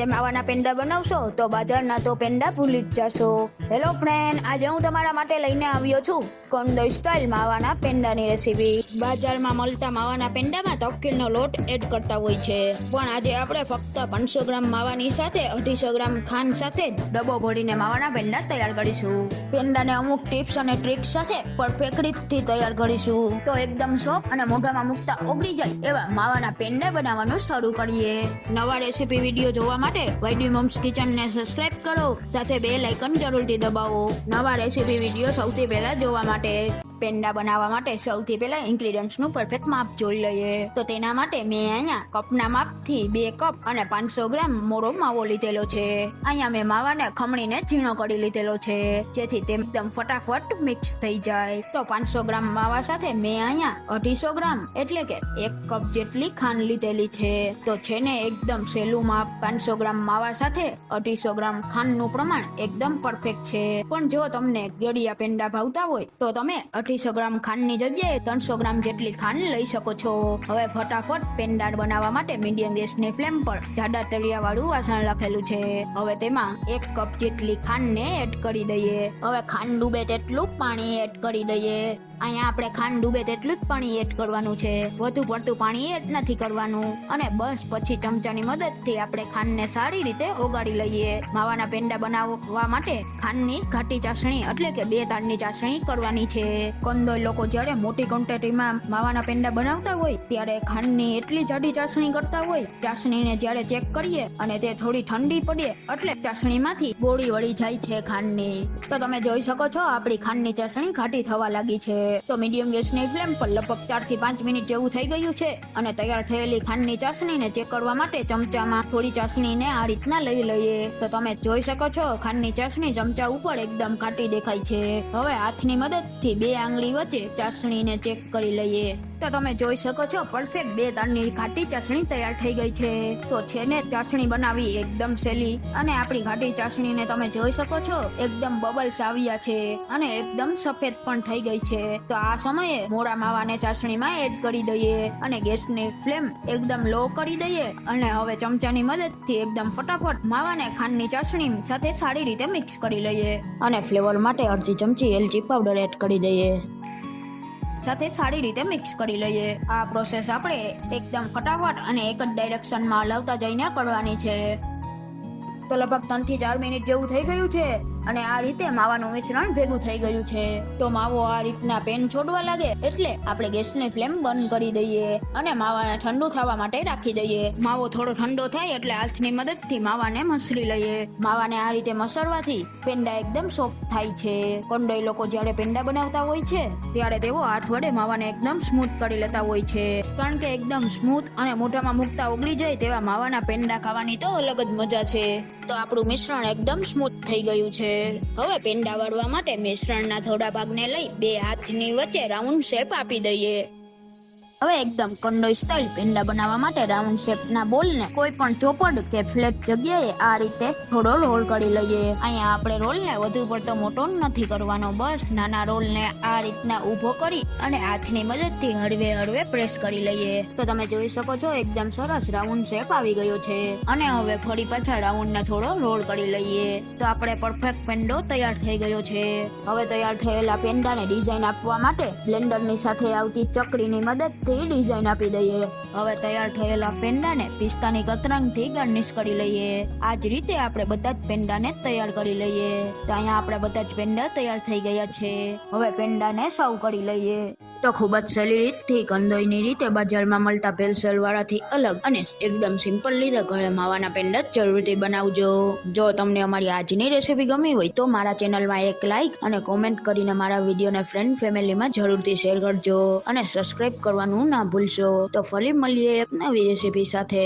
તે માવાના પેંડા બનાવશો તો બજારના તો પેંડા ભૂલી જ જશો। હેલો ફ્રેન્ડ, આજે હું તમારા માટે લઈને આવ્યો છું કંદોઈ સ્ટાઇલ માવાના પેંડાની રેસીપી। બજારમાં મળતા માવાના પેંડામાં તપકીરનો લોટ એડ કરતા હોય છે, પણ આજે આપણે ફક્ત 500 ગ્રામ માવાની સાથે 250 ગ્રામ ખાંડ સાથે ડબ્બો ભરીને માવાના પેંડા તૈયાર કરીશું। પેંડાને અમુક ટિપ્સ અને ટ્રિક્સ સાથે પરફેક્ટ રીતથી તૈયાર કરીશું તો એકદમ સોફ્ટ અને મોઢામાં મૂકતા ઓગળી જાય એવા માવાના પેંડા બનાવવાનું શરૂ કરીએ। નવા રેસીપી વિડીયો જોવા માટે વાયડી મોમ્સ કિચનને સબસ્ક્રાઇબ કરો, સાથે બેલ આઇકન જરૂરથી દબાવો નવા રેસીપી વિડીયો સૌથી પહેલા જોવા માટે। પેંડા બનાવવા માટે સૌથી પહેલા ઇન્ગ્રેડિયન્ટ્સનું પરફેક્ટ માપ જોઈ લઈએ તો તેના માટે મેં અહીંયા કપના માપથી 2 કપ અને 500 ગ્રામ મોળો માવો લીધેલો છે। અહીંયા મેં માવાને ખમણીને ઝીણો કરી લીધેલો છે જેથી તે એકદમ ફટાફટ મિક્સ થઈ જાય। તો 500 ગ્રામ માવા સાથે મેં અહીંયા 250 ગ્રામ એટલે કે 1 કપ જેટલી ખાંડ લીધેલી છે। તો છે ને એકદમ સહેલું માપ, 500 ગ્રામ માવા સાથે 250 ગ્રામ ખાંડનું પ્રમાણ એકદમ પરફેક્ટ છે। પણ જો તમને ગળિયા પેંડા ભાવતા હોય તો તમે 250 ગ્રામ ખાંડની જગ્યાએ 300 ગ્રામ જેટલી ખાંડ લઈ શકો છો। હવે ફટાફટ પેંડા બનાવવા માટે મીડિયમ ગેસની ફ્લેમ પર જાડા તળિયા વાળું વાસણ રાખેલું છે। હવે તેમાં 1 કપ જેટલી ખાંડને એડ કરી દઈએ। હવે ખાંડ ડૂબે તેટલું પાણી એડ કરી દઈએ। અહીંયા આપણે ખાંડ ડૂબે તેટલું જ પાણી એડ કરવાનું છે, વધુ પડતું પાણી એડ નથી કરવાનું। અને બસ પછી ચમચાની મદદથી આપણે ખાંડને સારી રીતે ઓગાળી લઈએ। માવાના પેંડા બનાવવા માટે ખાંડની ઘાટી ચાસણી એટલે કે 2 તારની ચાસણી કરવાની છે। કંદોઈ લોકો જ્યારે મોટી ક્વોન્ટિટીમાં માવાના પેંડા બનાવતા હોય ત્યારે ખાંડની એટલી જાડી ચાસણી કરતા હોય, ચાસણીને જ્યારે ચેક કરીએ અને તે થોડી ઠંડી પડે એટલે ચાસણીમાંથી ગોળી વળી જાય છે ખાંડની। તો તમે જોઈ શકો છો આપણી ખાંડની ચાસણી ઘાટી થવા લાગી છે। તો મીડિયમ ગેસની ફ્લેમ પર લગભગ 4 થી 5 મિનિટ જેવું થઈ ગયું છે અને તૈયાર થયેલી ખાંડની ચાસણીને ચેક કરવા માટે ચમચામાં થોડી ચાસણીને આ રીતના લઈ લઈએ। તો તમે જોઈ શકો છો ખાંડની ચાસણી ચમચા ઉપર એકદમ ઘાટી દેખાય છે। હવે હાથની મદદથી 2 આંગળી વચ્ચે ચાસણીને ચેક કરી લઈએ તો તમે જોઈ શકો છો પરફેક્ટ 2 તારની ઘાટી ચાસણી તૈયાર થઈ ગઈ છે। તો છે ને ચાસણી બનાવી એકદમ સહેલી અને આપણી ઘાટી ચાસણીને તમે જોઈ શકો છો એકદમ બબલ્સ આવ્યા છે અને એકદમ સફેદ પણ થઈ ગઈ છે। તો આ સમયે મોળા માવાને ચાસણીમાં એડ કરી દઈએ અને ગેસની ફ્લેમ એકદમ લો કરી દઈએ અને હવે ચમચાની મદદથી એકદમ ફટાફટ માવાને ખાંડની ચાસણી સાથે સારી રીતે મિક્સ કરી લઈએ અને ફ્લેવર માટે અડધી ચમચી એલચી પાવડર એડ કરી દઈએ, સાથે સારી રીતે મિક્સ કરી લઈએ। આ પ્રોસેસ આપણે એકદમ ફટાફટ અને એક જ ડાયરેક્શનમાં હલાવતા જઈને કરવાની છે। તો લગભગ 3 થી 4 મિનિટ જેવું થઈ ગયું છે અને આ રીતે માવાનું મિશ્રણ ભેગું થઈ ગયું છે। તો માવો આ રીતના પેન છોડવા લાગે એટલે આપણે ગેસની ફ્લેમ બંધ કરી દઈએ અને માવાને ઠંડુ થવા માટે રાખી દઈએ। માવો થોડો ઠંડો થાય એટલે હાથની મદદથી માવાને મસળી લઈએ। માવાને આ રીતે મસળવાથી પેંડા એકદમ સોફ્ટ થાય છે। કંદોઈ લોકો જ્યારે પેંડા બનાવતા હોય છે ત્યારે તેઓ હાથ વડે માવાને એકદમ સ્મૂથ કરી લેતા હોય છે, કારણ કે એકદમ સ્મૂથ અને મોઢામાં મૂકતા ઓગળી જાય તેવા માવાના પેંડા ખાવાની તો અલગ જ મજા છે। તો આપણું મિશ્રણ એકદમ સ્મૂથ થઈ ગયું છે। હવે પેંડા વાળવા માટે મિશ્રણના થોડા ભાગને લઈ 2 હાથની વચ્ચે રાઉન્ડ શેપ આપી દઈએ। હવે એકદમ કંદોઈ સ્ટાઇલ પેંડા બનાવવા માટે રાઉન્ડ શેપના બોલને કોઈ પણ ચોપડ કે ફ્લેટ જગ્યાએ આ રીતે થોડો રોલ કરી લઈએ। અહીંયા આપણે રોલને વધુ પડતો મોટો નથી કરવાનો, બસ નાના રોલને આ રીતના ઊભો કરી અને હાથની મદદથી હળવે હળવે પ્રેસ કરી લઈએ। તો તમે જોઈ શકો છો એકદમ સરસ રાઉન્ડ શેપ આવી ગયો છે અને હવે ફરી પાછા રાઉન્ડને થોડો રોલ કરી લઈએ। તો આપણે પરફેક્ટ પેંડો તૈયાર થઈ ગયો છે। હવે તૈયાર થયેલા પેંડાને ડિઝાઇન આપવા માટે બ્લેન્ડરની સાથે આવતી ચકરીની મદદથી ડિઝાઇન આપી દઈએ। હવે તૈયાર થયેલા પેંડાને પિસ્તાની કતરંગથી ગાર્નિશ કરી લઈએ। આ જ રીતે આપણે બધા જ પેંડાને તૈયાર કરી લઈએ। તો અહીંયા આપણે બધા જ પેંડા તૈયાર થઈ ગયા છે। હવે પેંડાને સર્વ કરી લઈએ। તો ખૂબ જ સહેલી રીતથી કંદોઈની રીતે બજારમાં મળતા ભેળસેળ વાળાથી અલગ અને એકદમ સિમ્પલ રીતે ઘરે માવાના પેંડા જરૂરથી બનાવજો। જો તમને અમારી આજની રેસીપી ગમી હોય તો મારા ચેનલમાં એક લાઈક અને કોમેન્ટ કરીને મારા વિડીયોને ફ્રેન્ડ ફેમિલીમાં જરૂરથી શેર કરજો અને સબસ્ક્રાઇબ કરવાનું ના ભૂલશો। તો ફરી મળીએ એક નવી રેસીપી સાથે।